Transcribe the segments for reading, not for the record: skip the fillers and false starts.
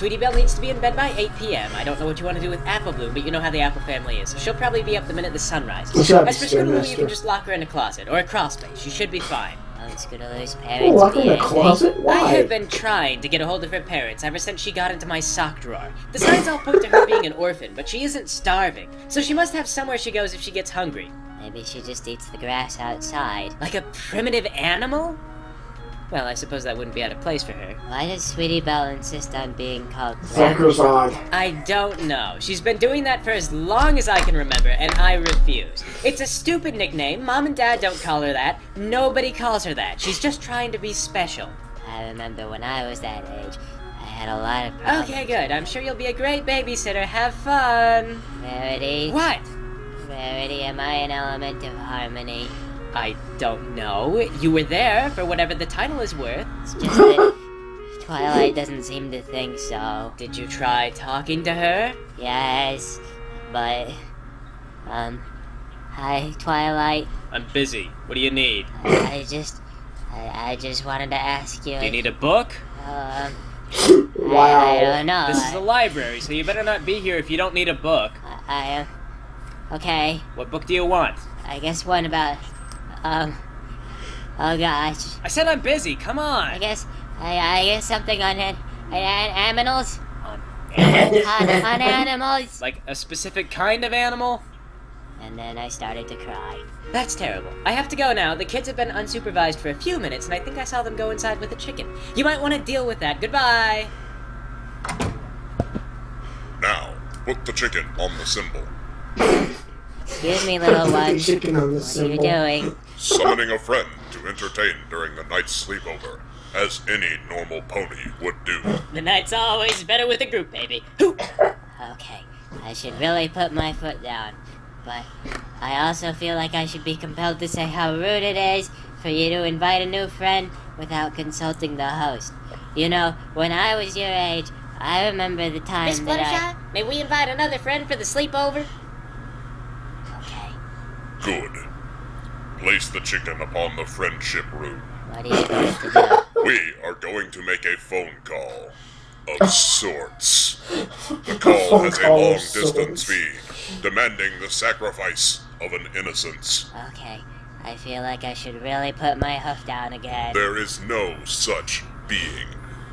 Sweetie Belle needs to be in bed by 8 p.m. I don't know what you want to do with Apple Bloom, but you know how the Apple family is. She'll probably be up the minute the sun rises. As for Scootaloo, you can just lock her in a closet, or a crawl space. She should be fine. Scootaloo's parents lock her in a closet? Why? I have been trying to get a hold of her parents ever since she got into my sock drawer. The signs all point to her being an orphan, but she isn't starving, so she must have somewhere she goes if she gets hungry. Maybe she just eats the grass outside. Like a primitive animal? Well, I suppose that wouldn't be out of place for her. Why does Sweetie Belle insist on being called Sacrosanct. I don't know. She's been doing that for as long as I can remember, and I refuse. It's a stupid nickname. Mom and Dad don't call her that. Nobody calls her that. She's just trying to be special. I remember when I was that age, I had a lot of problems. Okay, good. I'm sure you'll be a great babysitter. Have fun. Rarity. What? Rarity, am I an element of harmony? I don't know. You were there for whatever the title is worth. It's just that Twilight doesn't seem to think so. Did you try talking to her? Yes, but, hi, Twilight. I'm busy. What do you need? I just wanted to ask you. Do you need a book? Wow. Wow. I don't know. This is the library, so you better not be here if you don't need a book. Okay. What book do you want? I guess one about, oh gosh. I said I'm busy. Come on. I guess something on animals. On on animals. Like a specific kind of animal? And then I started to cry. That's terrible. I have to go now. The kids have been unsupervised for a few minutes, and I think I saw them go inside with a chicken. You might want to deal with that. Goodbye. Now, put the chicken on the symbol. Excuse me, little one. Chicken on the What are you symbol. doing? Summoning a friend to entertain during the night's sleepover, as any normal pony would do. The night's always better with a group, baby. Hoo! Okay, I should really put my foot down. But I also feel like I should be compelled to say how rude it is for you to invite a new friend without consulting the host. You know, when I was your age, I remember the time Miss that Fluttershy, may we invite another friend for the sleepover? Okay, Good. Place the chicken upon the friendship room. what are you going to do? We are going to make a phone call of sorts. The call has a long-distance feed, demanding the sacrifice of an innocence. Okay, I feel like I should really put my hoof down again. There is no such being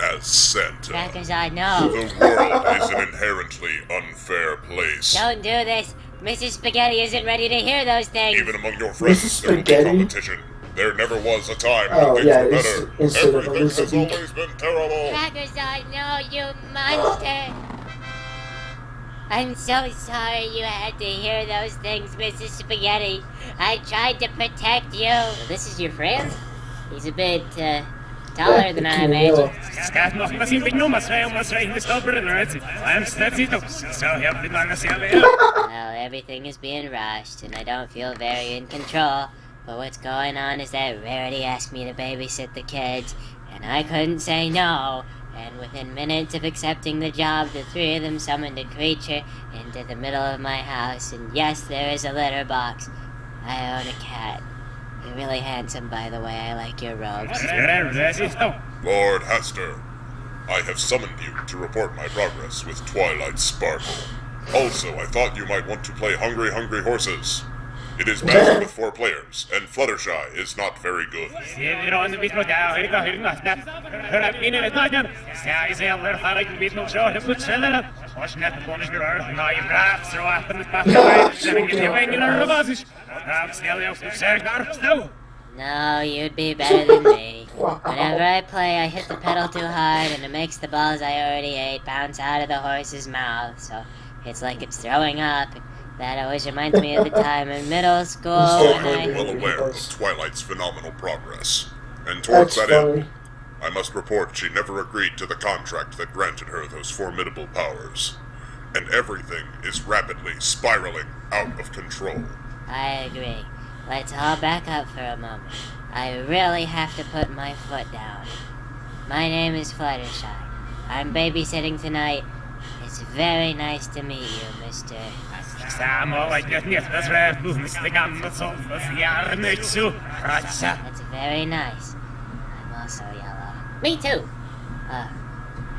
as Santa. Crackers, I know. The world is an inherently unfair place. Don't do this. Mrs. Spaghetti isn't ready to hear those things. Even among your friends, Mrs. there will be Spaghetti? competition. There never was a time when Oh, things yeah, were it's better. instead of Everything has Elizabeth. always been terrible. Crackers, I know, you monster. I'm so sorry you had to hear those things, Mrs. Spaghetti. I tried to protect you. This is your friend? He's a bit, taller than I imagine. Well, everything is being rushed, and I don't feel very in control. But what's going on is that Rarity asked me to babysit the kids, and I couldn't say no. And within minutes of accepting the job, the three of them summoned a creature into the middle of my house. And yes, there is a litter box. I own a cat. You're really handsome, by the way. I like your robes. Lord Hastur, I have summoned you to report my progress with Twilight Sparkle. Also, I thought you might want to play Hungry Hungry Horses. It is balanced with 4 players, and Fluttershy is not very good. No, you'd be better than me. Whenever I play, I hit the pedal too hard, and it makes the balls I already ate bounce out of the horse's mouth, so it's like it's throwing up. That always reminds me of the time in middle school when I'm I... well aware of Twilight's phenomenal progress, and towards that end, I must report she never agreed to the contract that granted her those formidable powers, and everything is rapidly spiraling out of control. I agree. Let's all back up for a moment. I really have to put my foot down. My name is Fluttershy. I'm babysitting tonight. It's very nice to meet you, Mr. That's very nice. I'm also yellow. Me too.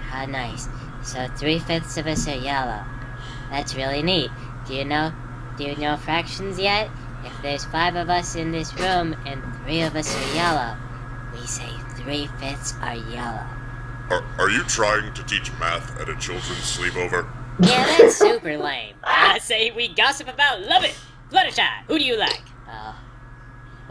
How nice. So 3/5 of us are yellow. That's really neat. Do you know fractions yet? If there's 5 of us in this room and 3 of us are yellow, we say 3/5 are yellow. Are you trying to teach math at a children's sleepover? Yeah, that's super lame. I say we gossip about love it. Fluttershy, who do you like? Oh.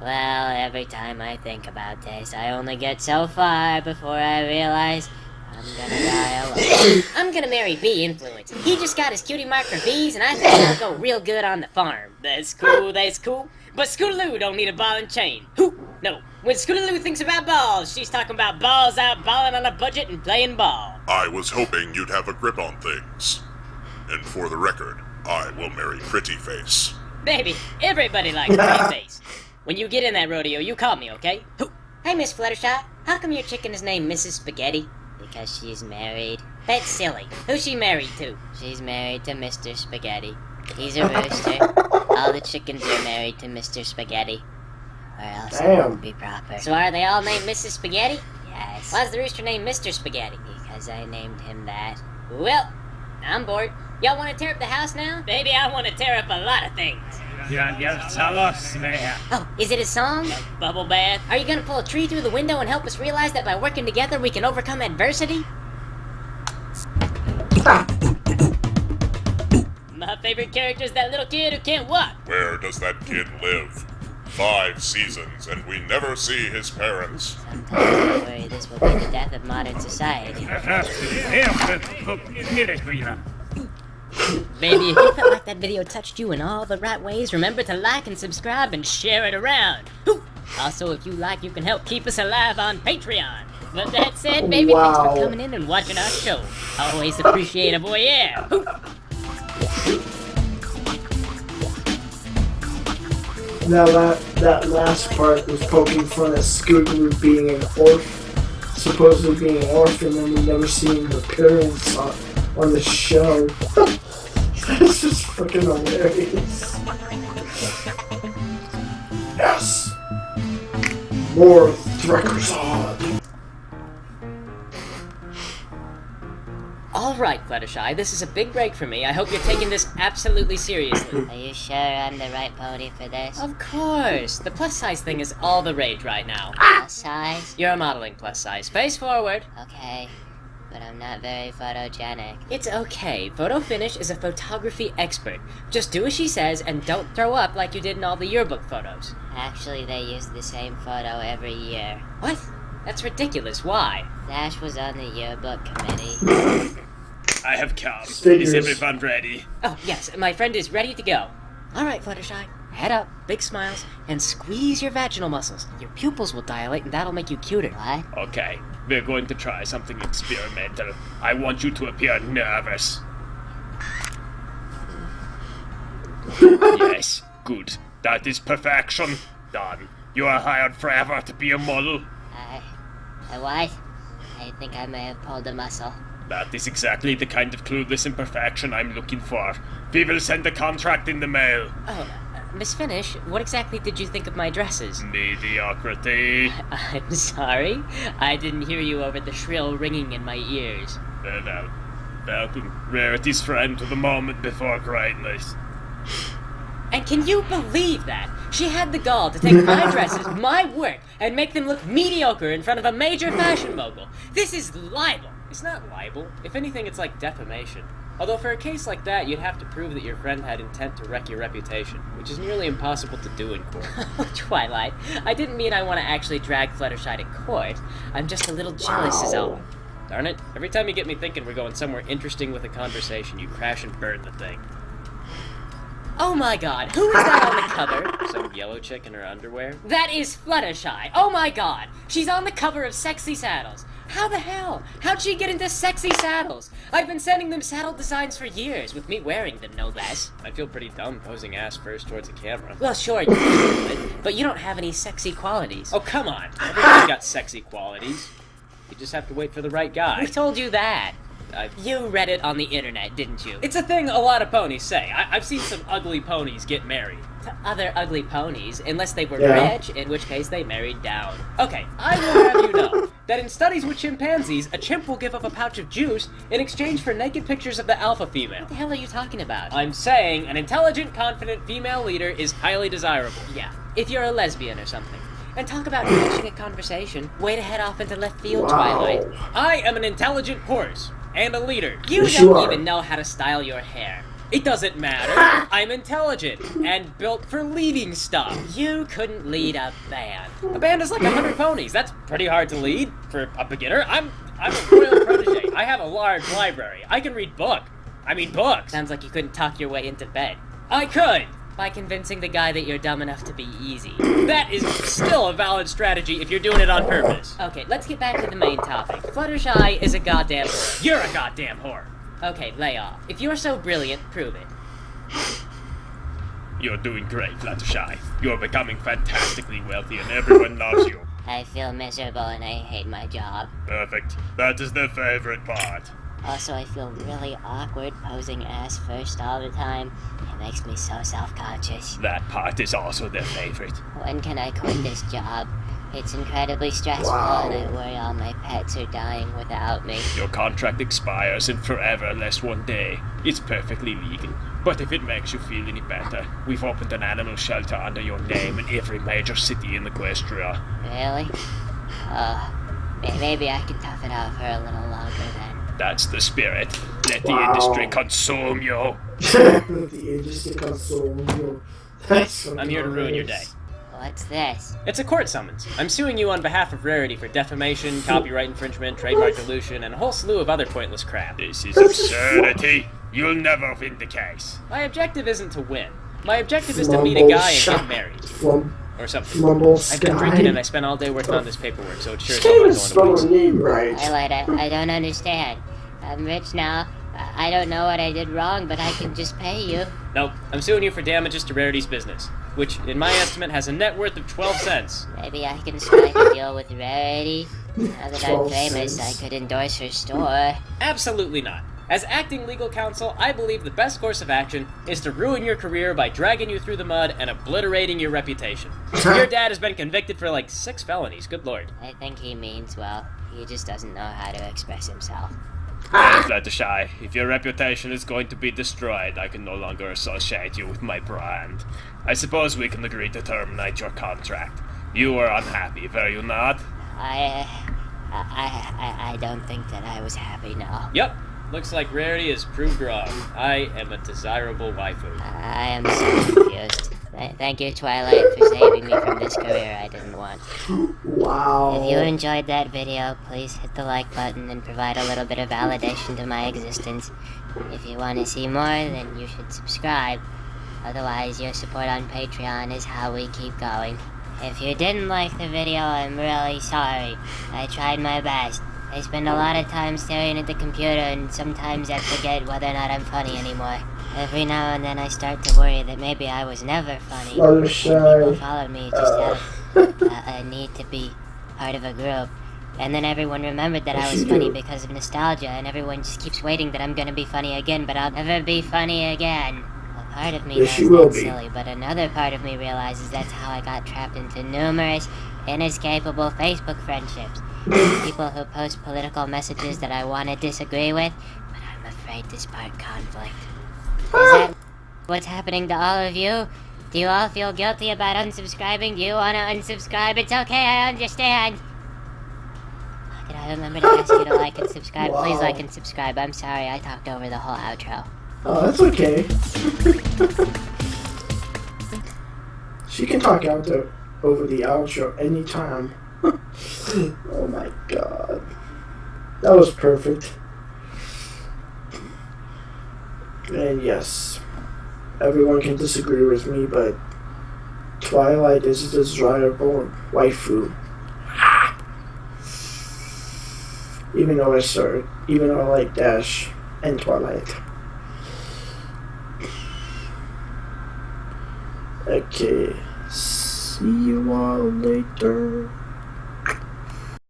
Well, every time I think about this, I only get so far before I realize I'm gonna die alone. I'm gonna marry Bee Influence. He just got his cutie mark for bees, and I think that'll go real good on the farm. That's cool, that's cool. But Scootaloo don't need a ball and chain. Who? No. When Scootaloo thinks about balls, she's talking about balls out balling on a budget and playing ball. I was hoping you'd have a grip on things. And for the record, I will marry Pretty Face. Baby, everybody likes Pretty Face. When you get in that rodeo, you call me, okay? Who? Hey, Miss Fluttershy, how come your chicken is named Mrs. Spaghetti? Because she's married. That's silly. Who's she married to? She's married to Mr. Spaghetti. He's a rooster. All the chickens are married to Mr. Spaghetti. Or else it Damn. wouldn't be proper. So are they all named Mrs. Spaghetti? Yes. Why's the rooster named Mr. Spaghetti? Because I named him that. Well, I'm bored. Y'all want to tear up the house now? Baby, I want to tear up a lot of things. Oh, is it a song? A bubble bath? Are you gonna pull a tree through the window and help us realize that by working together we can overcome adversity? My favorite character is that little kid who can't walk. Where does that kid live? 5 seasons, and we never see his parents. Sometimes I worry this will be the death of modern society. Baby, if you felt like that video touched you in all the right ways, remember to like and subscribe and share it around. Whew. Also, if you like, you can help keep us alive on Patreon. But that said, baby, thanks Wow. for coming in and watching our show. Always appreciate a voyeur. Whew. Now that last part was poking fun at Scootaloo being an supposedly being an orphan, and we never seen her parents on the show. That's just freaking hilarious. Yes! More Threckersod. Alright, Fluttershy, this is a big break for me. I hope you're taking this absolutely seriously. Are you sure I'm the right pony for this? Of course! The plus size thing is all the rage right now. Plus size? You're a modeling plus size. Face forward. Okay, but I'm not very photogenic. It's okay. Photo Finish is a photography expert. Just do as she says and don't throw up like you did in all the yearbook photos. Actually, they use the same photo every year. What? That's ridiculous. Why? Dash was on the yearbook committee. I have come. Figures. Is everyone ready? Oh, yes, my friend is ready to go. Alright, Fluttershy. Head up, big smiles, and squeeze your vaginal muscles. Your pupils will dilate and that'll make you cuter. What? Okay, we're going to try something experimental. I want you to appear nervous. Yes, good. That is perfection. Done. You are hired forever to be a model. What? I think I may have pulled a muscle. That is exactly the kind of clueless imperfection I'm looking for. We will send a contract in the mail. Oh, Miss Finish, what exactly did you think of my dresses? Mediocrity. I'm sorry. I didn't hear you over the shrill ringing in my ears. Welcome, rarity's friend to the moment before greatness. And can you believe that? She had the gall to take my dresses, my work, and make them look mediocre in front of a major fashion mogul. This is libel. It's not libel. If anything, it's like defamation. Although for a case like that, you'd have to prove that your friend had intent to wreck your reputation, which is nearly impossible to do in court. Twilight, I didn't mean I want to actually drag Fluttershy to court. I'm just a little jealous is all. Darn it, every time you get me thinking we're going somewhere interesting with a conversation, you crash and burn the thing. Oh my god, who is that on the cover? Some yellow chick in her underwear? That is Fluttershy. Oh my god, she's on the cover of Sexy Saddles. How the hell? How'd she get into sexy saddles? I've been sending them saddle designs for years, with me wearing them, no less. I feel pretty dumb posing ass first towards a camera. Well, sure, you could, but you don't have any sexy qualities. Oh, come on. Everybody's got sexy qualities. You just have to wait for the right guy. Who told you that? I- You read it on the internet, didn't you? It's a thing a lot of ponies say. I've seen some ugly ponies get married. To other ugly ponies, unless they were Yeah. rich, in which case they married down. Okay, I will have you know, that in studies with chimpanzees, a chimp will give up a pouch of juice in exchange for naked pictures of the alpha female. What the hell are you talking about? I'm saying an intelligent, confident female leader is highly desirable. Yeah, if you're a lesbian or something. And talk about catching a conversation. Way to head off into left field, Wow. Twilight. I am an intelligent horse and a leader. You Yes, you don't are. even know how to style your hair. It doesn't matter. I'm intelligent and built for leading stuff. You couldn't lead a band. A band is like 100 ponies. That's pretty hard to lead for a beginner. I'm a royal protege. I have a large library. I can read books. Sounds like you couldn't talk your way into bed. I could. By convincing the guy that you're dumb enough to be easy. That is still a valid strategy if you're doing it on purpose. Okay, let's get back to the main topic. Fluttershy is a goddamn whore. You're a goddamn whore. Okay, lay off. If you're so brilliant, prove it. You're doing great, Fluttershy. You're becoming fantastically wealthy and everyone loves you. I feel miserable and I hate my job. Perfect. That is the favorite part. Also, I feel really awkward posing ass first all the time. It makes me so self-conscious. That part is also their favorite. When can I quit this job? It's incredibly stressful Wow. and I worry all my pets are dying without me. Your contract expires in forever unless one day. It's perfectly legal. But if it makes you feel any better, we've opened an animal shelter under your name in every major city in Equestria. Really? Maybe I can tough it out for a little longer then. That's the spirit. Let the Wow. industry consume you. The industry console. That's I'm here to ruin your day. What's this? It's a court summons. I'm suing you on behalf of Rarity for defamation, copyright infringement, trademark dilution, and a whole slew of other pointless crap. This is absurdity. You'll never win the case. My objective isn't to win. My objective is to meet a guy and get married. Flum, Or something. Flumble I've been Sky. drinking and I spent all day working on this paperwork, so it sure is Can't all even going spell to her waste. name right. I don't understand. I'm rich now. I don't know what I did wrong, but I can just pay you. Nope, I'm suing you for damages to Rarity's business, which, in my estimate, has a net worth of 12 cents. Maybe I can strike a deal with Rarity. Now that I'm 12 famous, I cents. could endorse her store. Absolutely not. As acting legal counsel, I believe the best course of action is to ruin your career by dragging you through the mud and obliterating your reputation. Your dad has been convicted for like 6 felonies, good lord. I think he means well. He just doesn't know how to express himself. Fluttershy, if your reputation is going to be destroyed, I can no longer associate you with my brand. I suppose we can agree to terminate your contract. You were unhappy, were you not? I don't think that I was happy, no. Yep, looks like Rarity is proved wrong. I am a desirable waifu. I am so confused. Thank you, Twilight, for saving me from this career I didn't want. Wow. If you enjoyed that video, please hit the like button and provide a little bit of validation to my existence. If you want to see more, then you should subscribe. Otherwise, your support on Patreon is how we keep going. If you didn't like the video, I'm really sorry. I tried my best. I spend a lot of time staring at the computer and sometimes I forget whether or not I'm funny anymore. Every now and then I start to worry that maybe I was never funny. When people follow me just have a need to be part of a group. And then everyone remembered that I was funny because of nostalgia, and everyone just keeps waiting that I'm gonna be funny again, but I'll never be funny again. A part of me Yes, you knows will that's be. silly, but another part of me realizes that's how I got trapped into numerous, inescapable Facebook friendships. People who post political messages that I want to disagree with, but I'm afraid to spark conflict. Is that what's happening to all of you? Do you all feel guilty about unsubscribing? Do you want to unsubscribe? It's okay, I understand. Did I remember to ask you to like and subscribe? Please Wow. like and subscribe. I'm sorry, I talked over the whole outro. Oh, that's okay. She can talk over the outro anytime. Oh my god. That was perfect. And yes, everyone can disagree with me, but Twilight is a desirable waifu. Even though I like Dash and Twilight. Okay, see you all later.